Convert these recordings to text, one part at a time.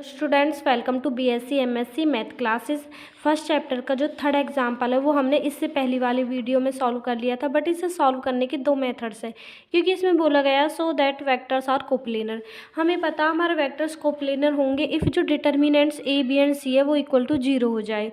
Students, welcome to BSc MSc math classes. First chapter का जो third example है वो हमने इससे पहली वाली वीडियो में सॉल्व कर लिया था, बट इसे सॉल्व करने के दो मेथड्स हैं क्योंकि इसमें बोला गया so that vectors are coplanar. हमें पता हमारे वेक्टर्स कोप्लेनर होंगे इफ़ जो determinants A B and C है वो इक्वल टू 0 हो जाए।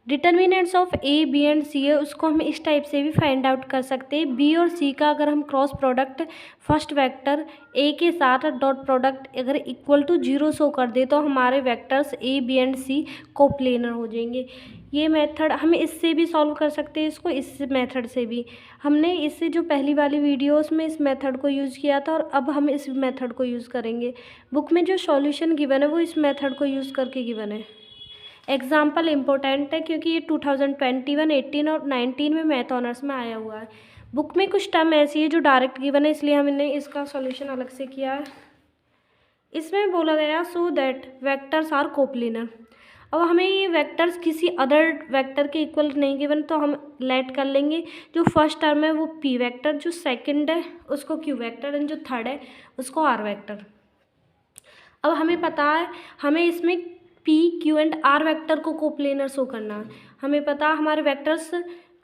Determinants of A B and C है उसको हम इस टाइप से भी फाइंड आउट कर सकते हैं। बी और सी का अगर हम cross product first vector A के साथ डॉट प्रोडक्ट अगर इक्वल टू 0 शो कर दे तो हमारे vectors A B and C coplanar हो जाएंगे। ये मेथड हम इससे भी सॉल्व कर सकते हैं, इसको इस मेथड से भी। हमने इससे जो पहली वाली वीडियोस में इस मेथड को यूज़ किया था और अब हम इस मेथड को यूज़ करेंगे। बुक में जो सॉल्यूशन गिवन है वो इस मेथड को यूज़ करके गिवन है। एग्जाम्पल इम्पोर्टेंट है क्योंकि ये 2021, 18 और 19 में मैथ ऑनर्स में आया हुआ है। बुक में कुछ टर्म ऐसी है जो डायरेक्ट गिवन है, इसलिए हमने इसका सॉल्यूशन अलग से किया है। इसमें बोला गया so that vectors are coplanar. अब हमें ये वेक्टर्स किसी अदर वेक्टर के इक्वल नहीं गिवन तो हम लेट कर लेंगे। जो फर्स्ट टर्म है वो पी वेक्टर, जो सेकंड है उसको क्यू वेक्टर एंड जो थर्ड है उसको आर वेक्टर। अब हमें पता है हमें इसमें P Q and R vector को कोप्लेनर शो करना है। हमें पता हमारे वेक्टर्स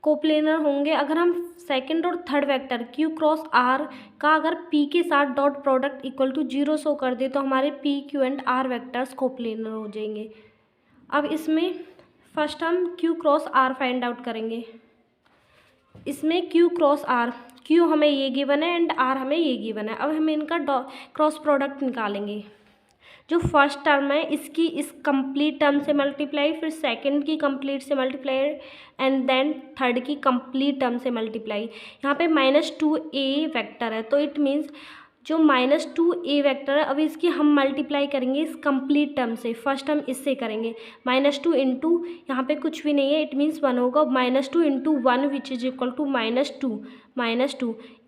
कोप्लेनर होंगे अगर हम सेकंड और third vector Q cross R का अगर पी के साथ dot product equal to 0 show कर दे तो हमारे P Q and R vectors coplanar हो जाएंगे। अब इसमें फर्स्ट हम Q cross R find out करेंगे। इसमें क्यू क्रॉस आर, क्यू हमें ये गिवन है एंड आर हमें ये गिवन है। अब हम इनका क्रॉस प्रोडक्ट निकालेंगे। जो फर्स्ट टर्म है इसकी इस कंप्लीट टर्म से मल्टीप्लाई, फिर सेकंड की कंप्लीट से मल्टीप्लाई एंड देन थर्ड की कंप्लीट टर्म से मल्टीप्लाई। यहाँ पे -2a वेक्टर है तो इट मीन्स जो -2a वेक्टर है अब इसकी हम मल्टीप्लाई करेंगे इस कंप्लीट टर्म से। फर्स्ट हम इससे करेंगे -2 इंटू यहाँ पे कुछ भी नहीं है, इट मीन्स 1 होगा। -2 into 1 which is equal to -2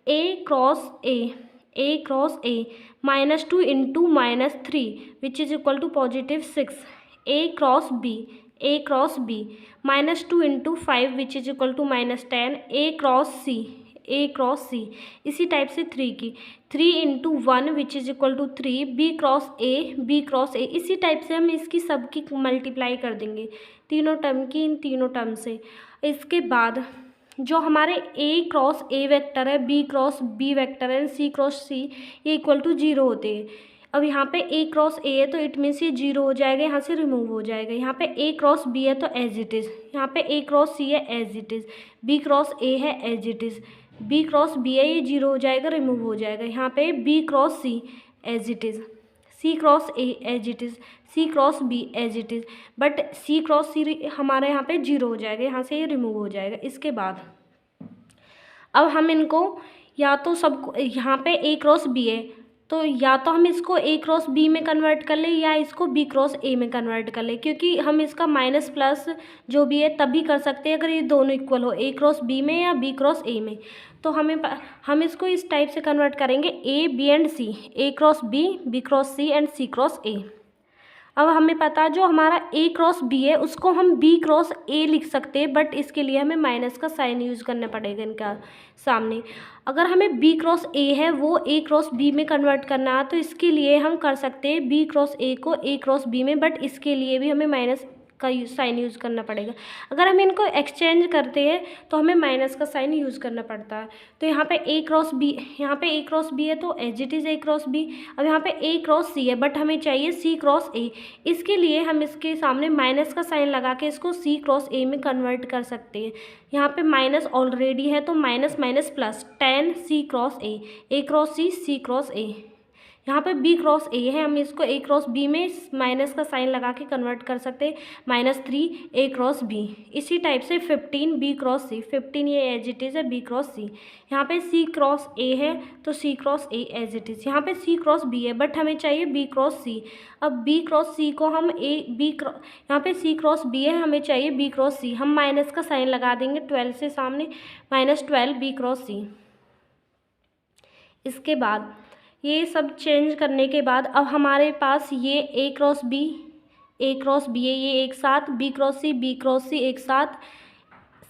a cross a -2 into -3 which is equal to +6 a cross b -2 into 5 which is equal to -10 a cross c इसी टाइप से 3 into 1 which is equal to 3 b cross a इसी type से हम इसकी सबकी multiply कर देंगे तीनों टर्म की इन तीनों टर्म से। इसके बाद जो हमारे a क्रॉस a वेक्टर है, b क्रॉस b वेक्टर है, c क्रॉस c ये इक्वल टू 0 होते हैं। अब यहाँ पे a क्रॉस a है तो इट मीन्स ये 0 हो जाएगा, यहाँ से रिमूव हो जाएगा। यहाँ पे a क्रॉस b है तो एज इट इज़, यहाँ पे a क्रॉस c है as it is, b cross a है as it is, b cross b है ये 0 हो जाएगा, रिमूव हो जाएगा। यहाँ पे b cross c as it is, c cross a as it is, c cross b as it is, but c cross c हमारे यहाँ पे 0 हो जाएगा, यहाँ से ये रिमूव हो जाएगा। इसके बाद अब हम इनको या तो सबको यहाँ पे a क्रॉस b है तो या तो हम इसको a क्रॉस b में कन्वर्ट कर लें या इसको b क्रॉस a में कन्वर्ट कर लें, क्योंकि हम इसका माइनस प्लस जो भी है तभी कर सकते हैं अगर ये दोनों इक्वल हो, a क्रॉस b में या b क्रॉस a में। तो हम इसको इस टाइप से कन्वर्ट करेंगे a b and c, a cross b cross c and c cross a। अब हमें पता जो हमारा a क्रॉस b है उसको हम b क्रॉस a लिख सकते हैं, बट इसके लिए हमें माइनस का साइन यूज़ करना पड़ेगा इनका सामने। अगर हमें b क्रॉस a है वो a क्रॉस b में कन्वर्ट करना है तो इसके लिए हम कर सकते हैं b क्रॉस a को a क्रॉस b में, बट इसके लिए भी हमें माइनस का साइन यूज़ करना पड़ेगा। अगर हम इनको एक्सचेंज करते हैं तो हमें माइनस का साइन यूज़ करना पड़ता है। तो यहाँ पे a क्रॉस b, यहाँ पे a क्रॉस b है तो as it is a cross b। अब यहाँ पे a क्रॉस c है बट हमें चाहिए c क्रॉस a, इसके लिए हम इसके सामने माइनस का साइन लगा के इसको c क्रॉस a में कन्वर्ट कर सकते हैं। यहाँ पे माइनस ऑलरेडी है तो minus minus plus 10 c cross a cross c cross a। यहाँ पे b क्रॉस a है, हम इसको a क्रॉस b में माइनस का साइन लगा के कन्वर्ट कर सकते हैं, -3 a क्रॉस b। इसी टाइप से 15 b क्रॉस c, 15 ये एज इट इज़ है b क्रॉस c। यहाँ पे c क्रॉस a है तो c cross a as it is, यहाँ पे c क्रॉस b है बट हमें चाहिए b क्रॉस c। अब b क्रॉस c को हम यहाँ पे c क्रॉस b है, हमें चाहिए b क्रॉस c, हम माइनस का साइन लगा देंगे 12 से सामने, -12 b क्रॉस c। इसके बाद ये सब चेंज करने के बाद अब हमारे पास ये a क्रॉस b है, ये एक साथ b क्रॉस c एक साथ,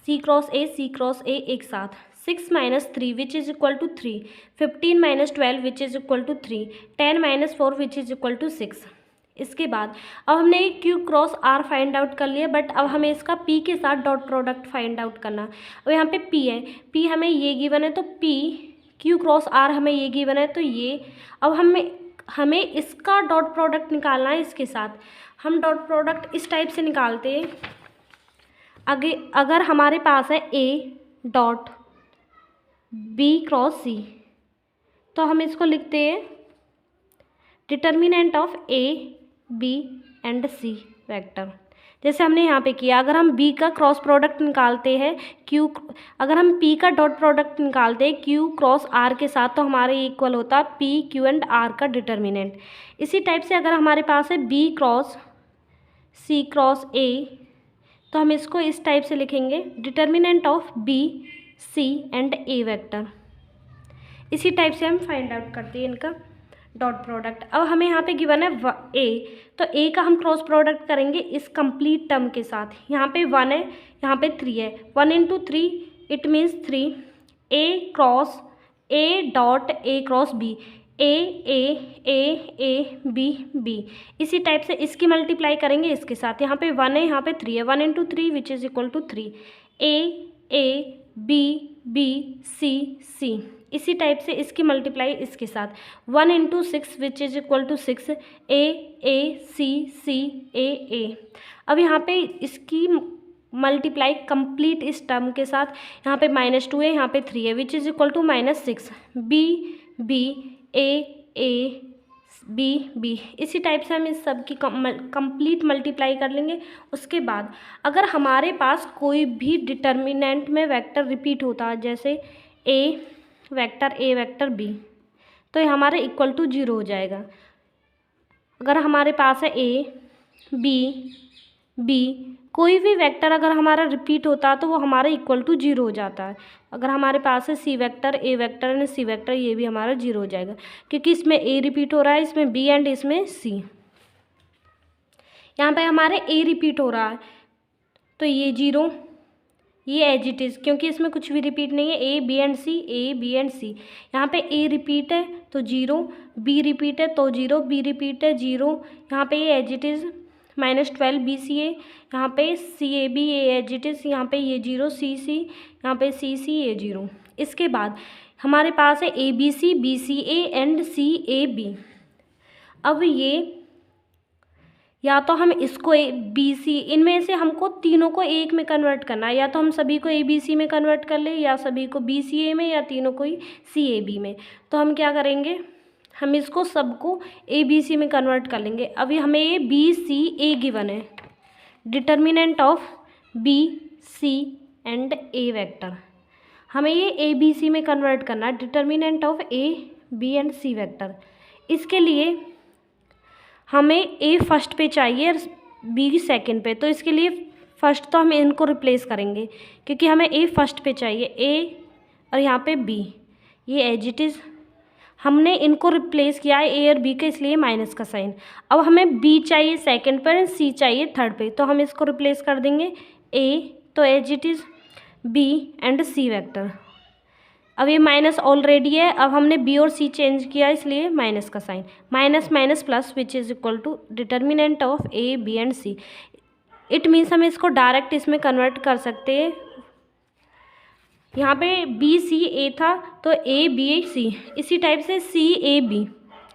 c क्रॉस a एक साथ। 6 - 3 which is equal to 3, 15 - 12 which is equal to 3, 10 - 4 which is equal to 6। इसके बाद अब हमने Q cross R find out कर लिया, बट अब हमें इसका पी के साथ डॉट प्रोडक्ट फाइंड आउट करना। अब यहाँ पे पी है, पी हमें ये गिवन है तो पी क्यू क्रॉस आर हमें ये गिवन है तो ये। अब हमें इसका डॉट प्रोडक्ट निकालना है इसके साथ। हम डॉट प्रोडक्ट इस टाइप से निकालते हैं, अगर हमारे पास है A dot B cross C तो हम इसको लिखते हैं determinant of A B and C vector. जैसे हमने यहाँ पे किया, अगर हम बी का क्रॉस प्रोडक्ट निकालते हैं अगर हम पी का डॉट प्रोडक्ट निकालते हैं क्यू क्रॉस आर के साथ तो हमारे इक्वल होता है पी क्यू एंड आर का डिटर्मिनेंट। इसी टाइप से अगर हमारे पास है B cross C cross A तो हम इसको इस टाइप से लिखेंगे determinant of B C and A vector. इसी टाइप से हम फाइंड आउट करते हैं इनका डॉट प्रोडक्ट। अब हमें यहाँ पे गिवन है ए, तो ए का हम क्रॉस प्रोडक्ट करेंगे इस कंप्लीट टर्म के साथ। यहाँ पे 1 है, यहाँ पे 3 है, 1 into 3 it means 3। A cross A dot A cross B, A B B. इसी टाइप से इसकी मल्टीप्लाई करेंगे इसके साथ। यहाँ पे 1 है, यहाँ पे 3 है, 1 into 3 which is equal to 3। A B B C C. इसी टाइप से इसकी मल्टीप्लाई इसके साथ 1 into 6 which is equal to 6। A C C A. अब यहाँ पे इसकी मल्टीप्लाई कंप्लीट इस टर्म के साथ, यहाँ पे -2 है, यहाँ पे 3 है which is equal to -6। B B A B B. इसी टाइप से हम इस सब की कंप्लीट मल्टीप्लाई कर लेंगे। उसके बाद अगर हमारे पास कोई भी डिटर्मिनेंट में वेक्टर रिपीट होता है, जैसे ए वेक्टर बी, तो ये हमारे इक्वल टू 0 हो जाएगा। अगर हमारे पास है ए बी कोई भी वेक्टर अगर हमारा रिपीट होता है तो वो हमारा इक्वल टू 0 हो जाता है। अगर हमारे पास है C vector A vector and C vector, ये भी हमारा 0 हो जाएगा क्योंकि इसमें ए रिपीट हो रहा है, इसमें बी एंड इसमें सी। यहाँ पे हमारे ए रिपीट हो रहा है तो ये 0, ये एज इट इज़ क्योंकि इसमें कुछ भी रिपीट नहीं है। ए बी एंड सी। यहाँ पे ए रिपीट है तो 0, बी रिपीट है तो 0, बी रिपीट है 0। यहाँ पे ये as it is -12 B C A, यहाँ पे C A B A as it is, यहाँ पे ये 0 सी यहाँ पे सी ये 0। इसके बाद हमारे पास है A B C A and C A B. अब ये या तो हम इसको ए बी सी, इनमें से हमको तीनों को एक में कन्वर्ट करना है, या तो हम सभी को ए बी सी में कन्वर्ट कर ले, या सभी को बी सी ए में, या तीनों को ही सी ए बी में। तो हम क्या करेंगे, हम इसको सबको ए बी सी में कन्वर्ट कर लेंगे। अभी हमें ये बी सी ए गिवन है, determinant of B C and A vector. हमें ये ए बी सी में कन्वर्ट करना है, determinant of A B and C vector. इसके लिए हमें ए फर्स्ट पे चाहिए और बी सेकंड पे, तो इसके लिए फर्स्ट तो हम इनको रिप्लेस करेंगे क्योंकि हमें ए फर्स्ट पे चाहिए, ए और यहाँ पे बी, ये एज इट इज़ हमने इनको रिप्लेस किया है ए और बी के, इसलिए माइनस का साइन। अब हमें बी चाहिए सेकंड पर एंड सी चाहिए थर्ड पे, तो हम इसको रिप्लेस कर देंगे ए, तो as it is B and C vector. अब ये माइनस ऑलरेडी है, अब हमने बी और सी चेंज किया इसलिए माइनस का sign, minus minus plus which is equal to determinant of A B and C. It means हम इसको डायरेक्ट इसमें कन्वर्ट कर सकते हैं। यहाँ पे बी सी ए था तो ए बी सी, इसी टाइप से C A B,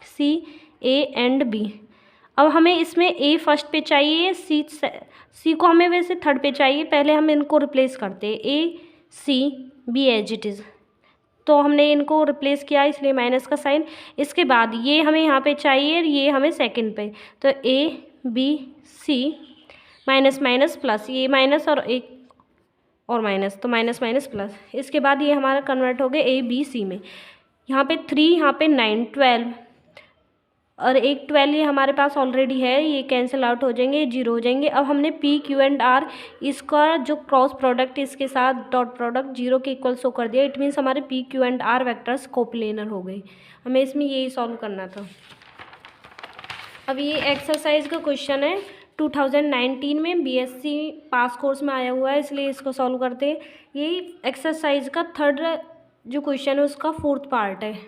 C A and B. अब हमें इसमें ए फर्स्ट पे चाहिए, सी को हमें वैसे थर्ड पे चाहिए, पहले हम इनको रिप्लेस करते हैं, A C B as it is, तो हमने इनको रिप्लेस किया इसलिए माइनस का साइन। इसके बाद ये हमें यहाँ पे चाहिए, ये हमें सेकंड पे, तो A B C minus minus plus, ये माइनस और एक और माइनस, तो माइनस माइनस प्लस। इसके बाद ये हमारा कन्वर्ट हो गया ए बी सी में। यहाँ पे 3, यहाँ पे 9, 12 और एक 12 ये हमारे पास ऑलरेडी है, ये कैंसिल आउट हो जाएंगे, 0 हो जाएंगे। अब हमने पी क्यू एंड आर, इसका जो क्रॉस प्रोडक्ट इसके साथ डॉट प्रोडक्ट 0 के इक्वल शो कर दिया। इट मीन्स हमारे P Q and R vectors coplanar हो गए। हमें इसमें यही सॉल्व करना था। अब ये एक्सरसाइज का क्वेश्चन है, 2019 में बीएससी पास कोर्स में आया हुआ है, इसलिए इसको सॉल्व करते हैं। ये एक्सरसाइज का थर्ड जो क्वेश्चन है उसका 4th पार्ट है।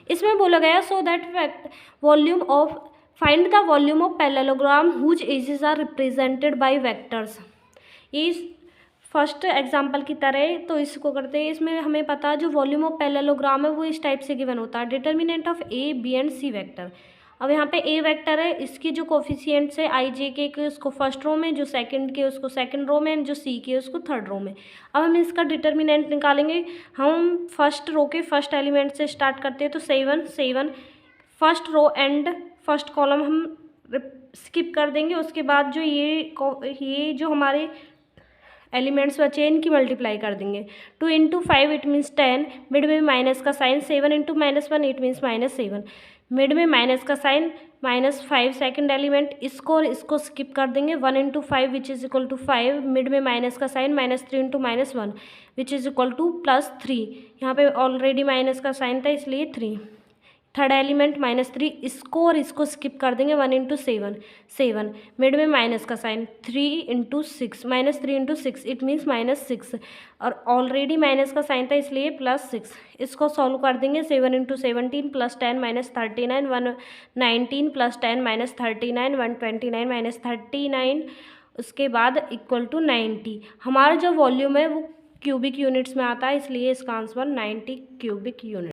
इसमें बोला गया so that volume of find the volume of parallelogram whose edges are represented by vectors. ये फर्स्ट एग्जाम्पल की तरह तो इसको करते हैं। इसमें हमें पता जो वॉल्यूम ऑफ पैरेललोग्राम है वो इस टाइप से गिवन होता है, determinant of A B and C vector. अब यहाँ पे ए वेक्टर है, इसकी जो कोफिशिएंट्स है आई जे के उसको फर्स्ट रो में, जो सेकंड के उसको सेकंड रो में, जो सी के उसको थर्ड रो में। अब हम इसका डिटर्मिनेंट निकालेंगे। हम फर्स्ट रो के फर्स्ट एलिमेंट से स्टार्ट करते हैं, तो 7 7 first row and first column हम स्किप कर देंगे। उसके बाद जो ये जो हमारे एलिमेंट्स बचे इनकी मल्टीप्लाई कर देंगे। 2 इंटू 5 इट मीन्स 10, मिड में माइनस का sign, 7 into -1 it means -7, mid में माइनस का साइन, -5 सेकंड एलिमेंट, इसको और इसको स्किप कर देंगे। 1 into 5 which is equal to 5, mid में माइनस का sign, -3 into -1 which is equal to +3। यहाँ पे ऑलरेडी माइनस का साइन था इसलिए 3। थर्ड एलिमेंट -3, इसको और इसको स्किप कर देंगे। 1 इंटू 7 मिड में माइनस का sign, 3 into 6 -3 into 6 it means -6, और ऑलरेडी माइनस का साइन था इसलिए +6। इसको सॉल्व कर देंगे। 7 इंटू 17 +10 -39 119 +10 -39 129 -39, उसके बाद इक्वल टू 90। हमारा जो वॉल्यूम है वो क्यूबिक यूनिट्स में आता है, इसलिए इसका आंसर 90 क्यूबिक यूनिट।